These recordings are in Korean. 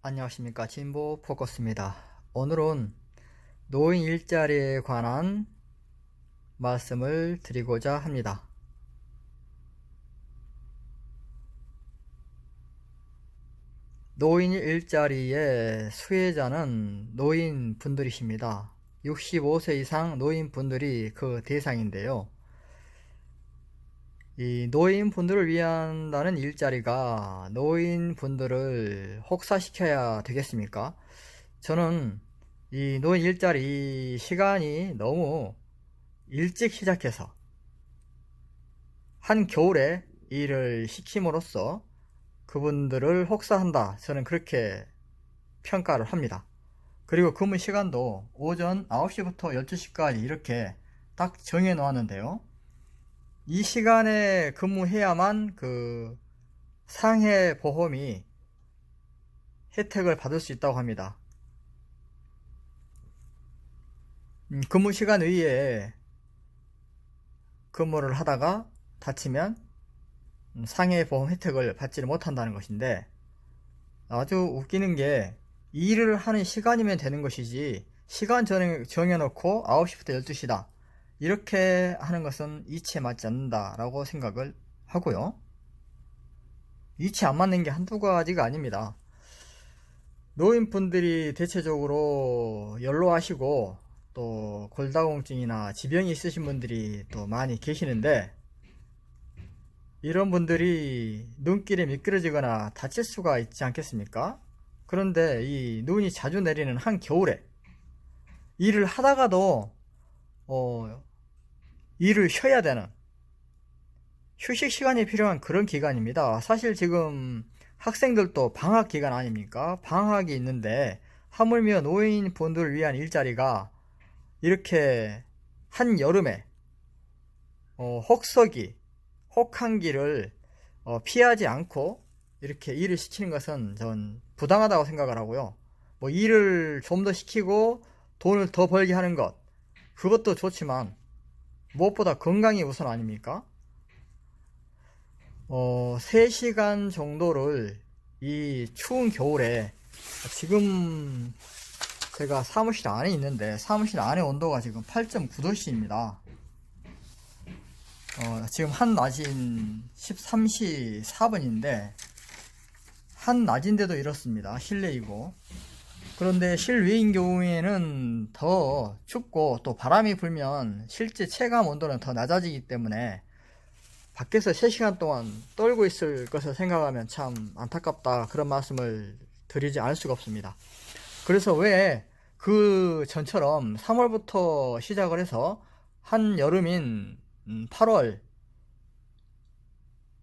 안녕하십니까, 진보 포커스입니다. 오늘은 노인 일자리에 관한 말씀을 드리고자 합니다. 노인 일자리의 수혜자는 노인분들이십니다. 65세 이상 노인분들이 그 대상인데요. 이 노인분들을 위한다는 일자리가 노인분들을 혹사시켜야 되겠습니까? 저는 이 노인 일자리 시간이 너무 일찍 시작해서 한겨울에 일을 시킴으로써 그분들을 혹사한다, 저는 그렇게 평가를 합니다. 그리고 근무 시간도 오전 9시부터 12시까지 이렇게 딱 정해 놓았는데요, 이 시간에 근무해야만 그 상해 보험이 혜택을 받을 수 있다고 합니다. 근무 시간 외에 근무를 하다가 다치면 상해 보험 혜택을 받지를 못한다는 것인데, 아주 웃기는 게 일을 하는 시간이면 되는 것이지 시간 정해놓고 9시부터 12시다 이렇게 하는 것은 이치에 맞지 않는다 라고 생각을 하고요. 이치에 안 맞는 게 한두 가지가 아닙니다. 노인분들이 대체적으로 연로하시고 또 골다공증이나 지병이 있으신 분들이 또 많이 계시는데, 이런 분들이 눈길에 미끄러지거나 다칠 수가 있지 않겠습니까? 그런데 이 눈이 자주 내리는 한겨울에 일을 하다가도 일을 쉬어야 되는, 휴식 시간이 필요한 그런 기간입니다. 사실 지금 학생들도 방학 기간 아닙니까? 방학이 있는데 하물며 노인분들을 위한 일자리가 이렇게 한여름에 혹서기, 혹한기를 피하지 않고 이렇게 일을 시키는 것은 전 부당하다고 생각을 하고요. 뭐 일을 좀 더 시키고 돈을 더 벌게 하는 것, 그것도 좋지만 무엇보다 건강이 우선 아닙니까? 3시간 정도를 이 추운 겨울에, 지금 제가 사무실 안에 있는데 사무실 안에 온도가 지금 8.9도씨입니다. 지금 한낮인 13시 4분인데 한낮인데도 이렇습니다. 실내이고. 그런데 실외인 경우에는 더 춥고 또 바람이 불면 실제 체감 온도는 더 낮아지기 때문에 밖에서 3시간 동안 떨고 있을 것을 생각하면 참 안타깝다, 그런 말씀을 드리지 않을 수가 없습니다. 그래서 왜 그 전처럼 3월부터 시작을 해서 한여름인 8월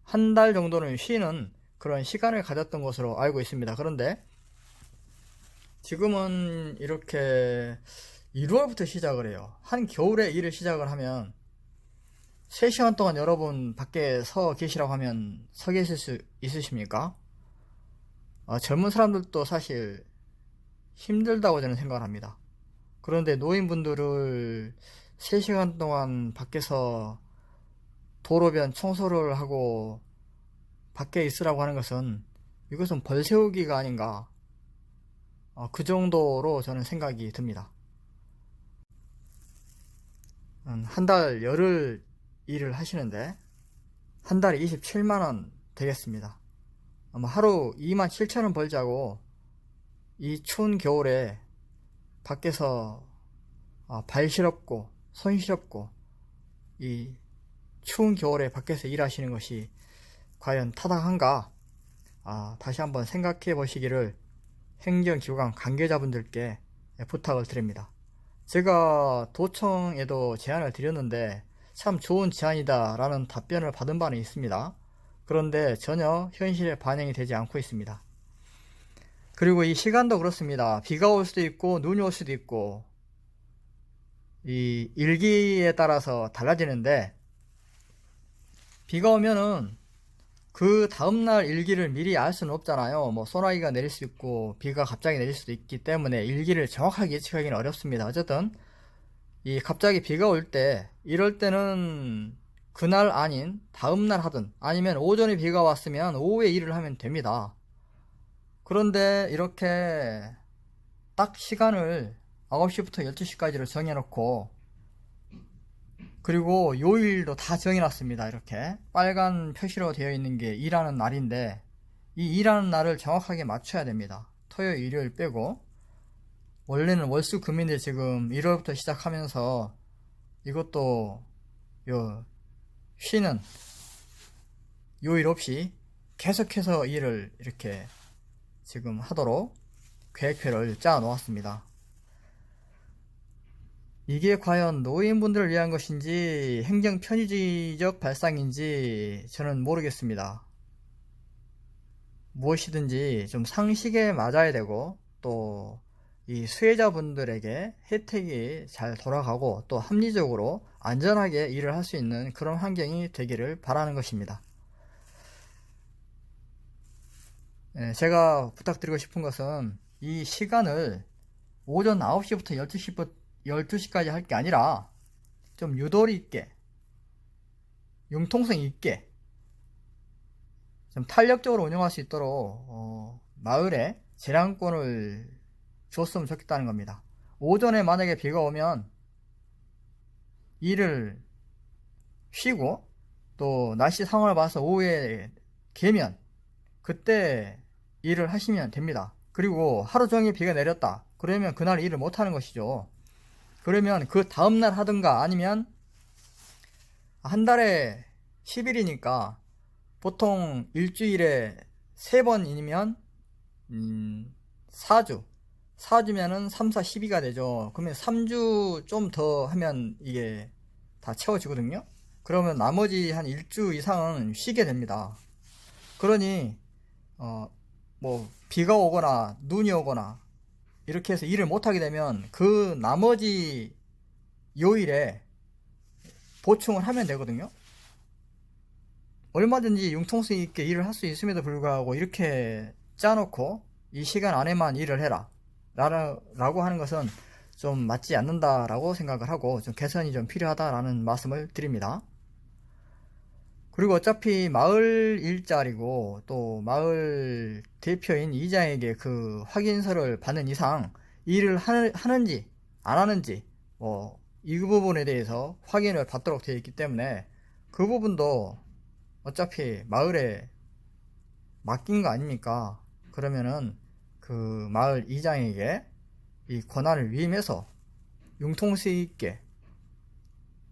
한 달 정도는 쉬는 그런 시간을 가졌던 것으로 알고 있습니다. 그런데 지금은 이렇게 1월부터 시작을 해요. 한겨울에 일을 시작을 하면 3시간 동안 여러분 밖에 서 계시라고 하면 서 계실 수 있으십니까? 젊은 사람들도 사실 힘들다고 저는 생각을 합니다. 그런데 노인분들을 3시간 동안 밖에서 도로변 청소를 하고 밖에 있으라고 하는 것은, 이것은 벌 세우기가 아닌가, 그 정도로 저는 생각이 듭니다. 한 달 열흘 일을 하시는데 한 달에 27만원 되겠습니다. 아마 하루 27,000원 벌자고 이 추운 겨울에 밖에서 발 시렵고 손 시렵고 이 추운 겨울에 밖에서 일하시는 것이 과연 타당한가, 다시 한번 생각해 보시기를 행정기관 관계자분들께 부탁을 드립니다. 제가 도청에도 제안을 드렸는데 참 좋은 제안이다 라는 답변을 받은 바는 있습니다. 그런데 전혀 현실에 반영이 되지 않고 있습니다. 그리고 이 시간도 그렇습니다. 비가 올 수도 있고 눈이 올 수도 있고 이 일기에 따라서 달라지는데, 비가 오면은 그 다음날 일기를 미리 알 수는 없잖아요. 뭐 소나기가 내릴 수 있고 비가 갑자기 내릴 수도 있기 때문에 일기를 정확하게 예측하기는 어렵습니다. 어쨌든 이 갑자기 비가 올 때, 이럴 때는 그날 아닌 다음날 하든 아니면 오전에 비가 왔으면 오후에 일을 하면 됩니다. 그런데 이렇게 딱 시간을 9시부터 12시까지를 정해놓고, 그리고 요일도 다 정해놨습니다. 이렇게 빨간 표시로 되어 있는 게 일하는 날인데, 이 일하는 날을 정확하게 맞춰야 됩니다. 토요일, 일요일 빼고. 원래는 월수 금인데 지금 1월부터 시작하면서 이것도 쉬는 요일 없이 계속해서 일을 이렇게 지금 하도록 계획표를 짜 놓았습니다. 이게 과연 노인분들을 위한 것인지 행정 편의적 발상인지 저는 모르겠습니다. 무엇이든지 좀 상식에 맞아야 되고, 또 이 수혜자분들에게 혜택이 잘 돌아가고 또 합리적으로 안전하게 일을 할 수 있는 그런 환경이 되기를 바라는 것입니다. 제가 부탁드리고 싶은 것은 이 시간을 오전 9시부터 12시까지 할 게 아니라 좀 유도리 있게, 융통성 있게, 좀 탄력적으로 운영할 수 있도록 마을에 재량권을 줬으면 좋겠다는 겁니다. 오전에 만약에 비가 오면 일을 쉬고, 또 날씨 상황을 봐서 오후에 개면 그때 일을 하시면 됩니다. 그리고 하루 종일 비가 내렸다 그러면 그날 일을 못하는 것이죠. 그러면 그 다음날 하든가, 아니면 한 달에 10일이니까 보통 일주일에 3번이면 4주면은 3, 4, 12가 되죠. 그러면 3주 좀 더 하면 이게 다 채워지거든요. 그러면 나머지 한 1주 이상은 쉬게 됩니다. 그러니 뭐 비가 오거나 눈이 오거나 이렇게 해서 일을 못하게 되면 그 나머지 요일에 보충을 하면 되거든요. 얼마든지 융통성 있게 일을 할 수 있음에도 불구하고 이렇게 짜놓고 이 시간 안에만 일을 해라 라고 하는 것은 좀 맞지 않는다라고 생각을 하고, 좀 개선이 좀 필요하다라는 말씀을 드립니다. 그리고 어차피 마을 일자리고 또 마을 대표인 이장에게 그 확인서를 받는 이상 일을 하는지 안 하는지 이 부분에 대해서 확인을 받도록 되어 있기 때문에, 그 부분도 어차피 마을에 맡긴 거 아닙니까? 그러면은 그 마을 이장에게 이 권한을 위임해서 융통성 있게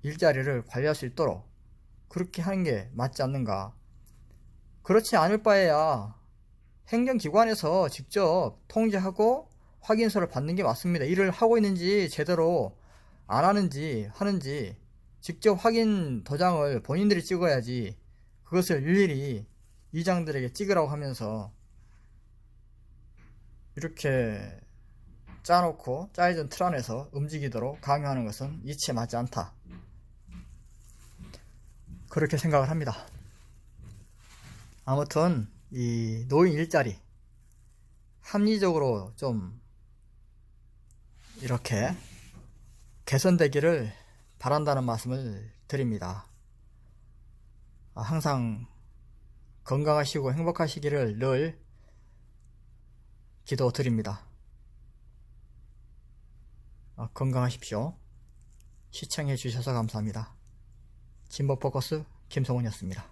일자리를 관리할 수 있도록 그렇게 하는 게 맞지 않는가. 그렇지 않을 바에야 행정기관에서 직접 통지하고 확인서를 받는 게 맞습니다. 일을 하고 있는지 제대로 안 하는지 하는지 직접 확인 도장을 본인들이 찍어야지, 그것을 일일이 이장들에게 찍으라고 하면서 이렇게 짜놓고 짜여진 틀 안에서 움직이도록 강요하는 것은 이치에 맞지 않다, 그렇게 생각을 합니다. 아무튼 이 노인 일자리 합리적으로 좀 이렇게 개선되기를 바란다는 말씀을 드립니다. 항상 건강하시고 행복하시기를 늘 기도드립니다. 건강하십시오. 시청해 주셔서 감사합니다. 진보포커스 김성훈이었습니다.